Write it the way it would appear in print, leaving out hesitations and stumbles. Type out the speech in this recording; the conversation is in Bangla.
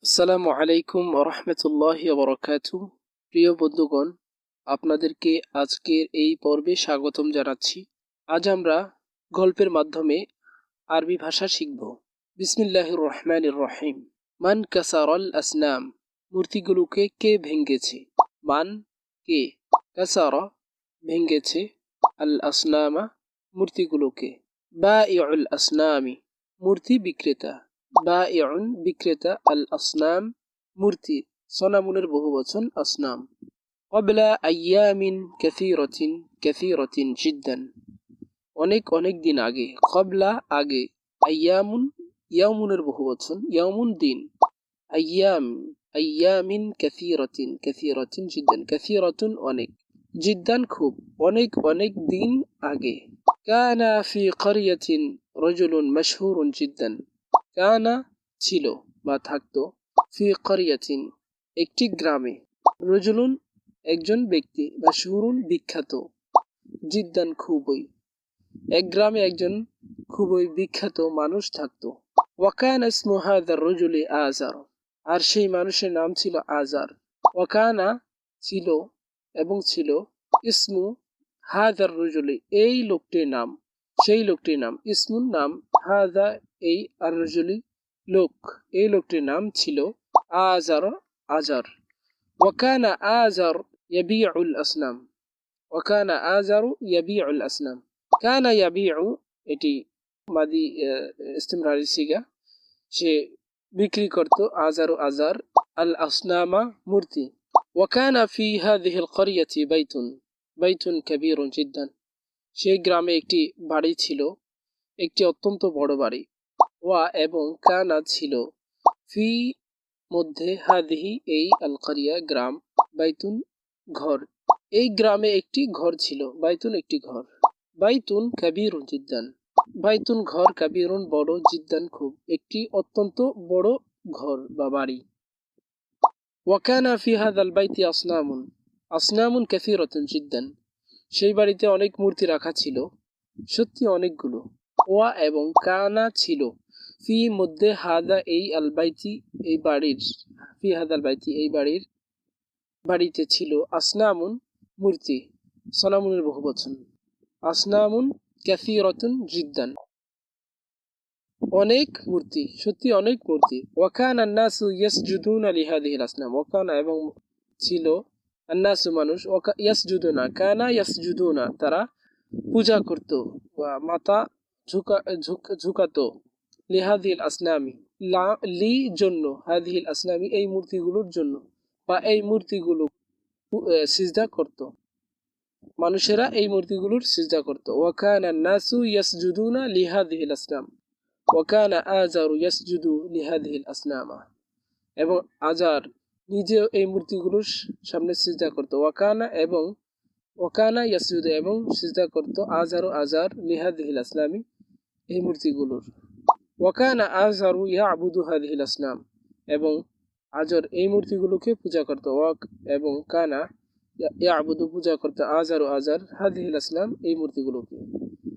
আসসালামু আলাইকুম রহমতুল্লাহি ওয়া বারাকাতুহু। প্রিয় বন্ধুগণ, আপনাদেরকে আজকের এই পর্বে স্বাগতম জানাচ্ছি। আজ আমরা গল্পের মাধ্যমে আরবি ভাষা শিখব। বিসমিল্লাহির রহমানির রহিম। মান কাসারাল আসনাম, মূর্তিগুলোকে কে ভেঙ্গেছে? মান কে, কাসারা ভেঙ্গেছে, আল আসনামা মূর্তিগুলোকে। বাঈউল আসনামি মূর্তি বিক্রেতা, বাঈউন বিক্রেতা, আল আসনাম মূর্তি, সনামুনের বহুবচন আসনাম। ক্বাবলা আইয়ামিন কাসীরাতিন, কাসীরাতিন জিদ্দান অনেক অনেক দিন আগে, ক্বাবলা আগে, আইয়ামুন ইয়াউমুনের বহুবচন, ইয়াউমুন দিন, আইয়াম আইয়ামিন কাসীরাতিন, কাসীরাতিন জিদ্দান, কাসীরাতুন অনেক, জিদ্দান খুব, অনেক অনেক দিন আগে। কানা ফি ক্বরিয়াতিন রাজুলুন মাশহুরুন জিদ্দান, কানা ছিল বা থাকতো, ফি ক্বরিয়াতিন একটি গ্রামে, রাজুলুন একজন ব্যক্তি, মাশহুরুন বিখ্যাত, জিদ্দান খুবই, এক গ্রামে একজন খুবই বিখ্যাত মানুষ থাকতো। ওয়াকানা ইসমু হাযার রাজুলি আযার, আর সেই মানুষের নাম ছিল আযার। ওয়াকানা ছিল এবং ছিল, ইসমু হাযার রাজুলি এই লোকটির নাম, সেই লোকটির নাম, ইসমুন নাম, হাযা এই, আর রাজুলি লোক, এই লোকটির নাম ছিল আযার, আযার। ওয়াকানা আযার ইয়াবিউল আসনাম, ওয়াকানা আযারু ইয়াবিউল আসনাম, কানা ইয়াবিউ এটি মাদি ইস্তিমরারি সিগা, সে বিক্রি করত, আযারু আযার, আল আসনামা মূর্তি। ওয়াকানা ফি হাযিহিল ক্বরিয়াতি বাইতুন, বাইতুন কাবীরুন জিদ্দান সেই গ্রামে একটি বাড়ি ছিল, একটি অত্যন্ত বড় বাড়ি। ওয়া এবং, কানা ছিল, ফি মধ্যে, হাদিহি এই, আল ক্বরিয়া গ্রাম, বাইতুন ঘর, এই গ্রামে একটি ঘর ছিল, বাইতুন একটি ঘর, বাইতুন কাবীরুন জিদ্দান বাইতুন ঘর, কাবীরুন বড়, জিদ্দান খুব, একটি অত্যন্ত বড় ঘর বা বাড়ি। ওয়াকানা ফি হাযাল বাইতি আসনামুন, আসনামুন কাসীরাতুন জিদ্দান সেই বাড়িতে অনেক মূর্তি রাখা ছিল, সত্যি অনেকগুলো। ওয়া এবং, কানা ছিল, ফি মধ্যে, হাদা এই, আল বাইতি এই বাড়ির, ফি হাদাল বাইতি এই বাড়ির, বাড়িতে ছিল, আসনামুন মূর্তি, সনামুনের বহুবচন, আসনামুন কাসীরাতুন জিদ্দান অনেক মূর্তি, সত্যি অনেক মূর্তি। ওয়াকানা আন-নাসু ইয়াসজুদুনা লিহাযিহিল আসনাম, ওয়াকানা এবং ছিল, আন-নাসু মানুষ, ইয়াসজুদুনা কানা ইয়াসজুদুনা তারা পূজা করত বা মাথা ঝুঁকাতো, লিহাযিহিল আসনামি লি জন্য, হাযিহিল আসনামি এই মূর্তিগুলোর জন্য, বা এই মূর্তিগুলো সিজদা করত, মানুষেরা এই মূর্তিগুলোর সিজদা করত। ওয়াকানা আন-নাসু ইয়াসজুদুনা লিহাযিহিল আসনাম, ওয়াকানা আযারু ইয়াসজুদু লিহাযিহিল আসনামা এবং আযার নিজেও এই মূর্তিগুলোর সামনে সিজদা করত। ওয়াকানা এবং, ওয়াকানা ইয়াসজুদু এবং সিজদা করত, আযারু আযার, লিহাযিহিল আসনামি এই মূর্তিগুলোর। ওয়াকানা আযারু ইয়াবুদু হাযিহিল আসনাম এবং আযর এই মূর্তিগুলোকে পূজা করত। এবং কানা ইয়াবুদু পূজা করত, আযারু আযার, হাযিহিল আসনাম এই মূর্তিগুলোকে।